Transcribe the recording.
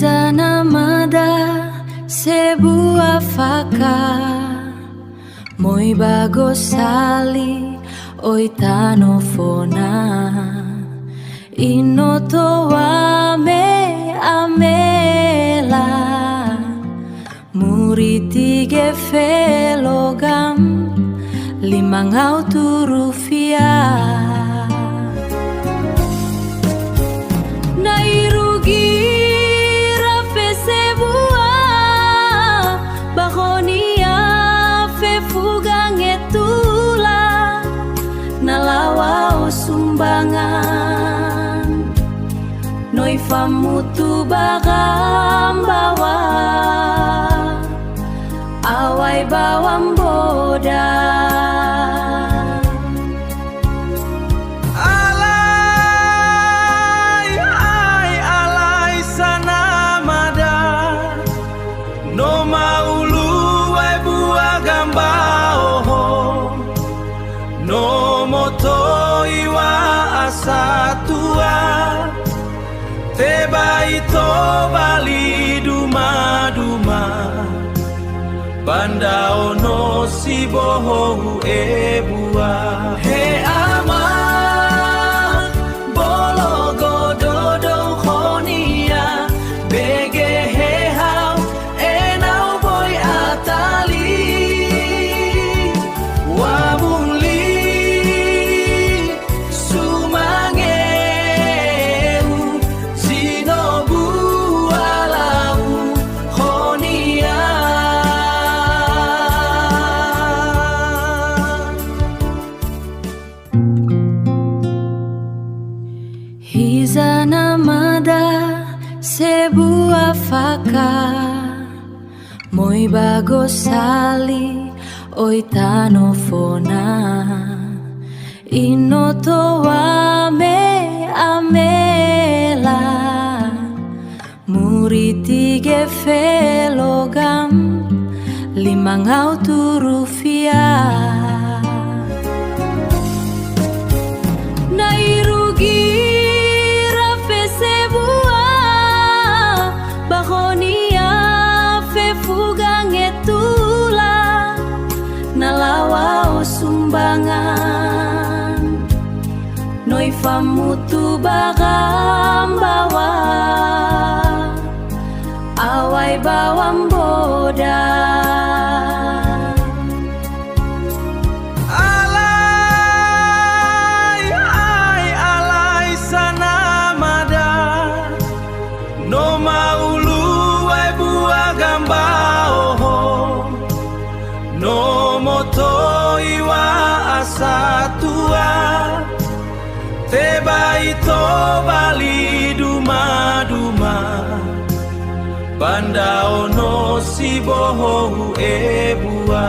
Hizana mada sebuah faka moi bago sali oi tanofona inoto wame amela muritige felogam limang auturufia nairugi rafe sebua bahonia fe fugang etula nalawa sumbangan noi famutu bagam bawa awai bawam boda alai sana mada no maulu ai bua gamba oho no moto iwa asatua teba ito bali duma duma banda ono si bohu ebua he ama bolo gododo khonia bege he hau enau boy atali wabuli sumangeu zinobu alau khonia Hizana mada sebuah faka moi bago sali oi tanofona inoto wame amela muritige felogam limang auturufia nairugi rafe sebua bahonia fe fugang etula nalawa sumbangan noi famutu bagam bawa awai bawam boda alai sana mada no maulu ai bua gamba oho no moto iwa asatua teba ito bali duma duma banda ono si bohu ebua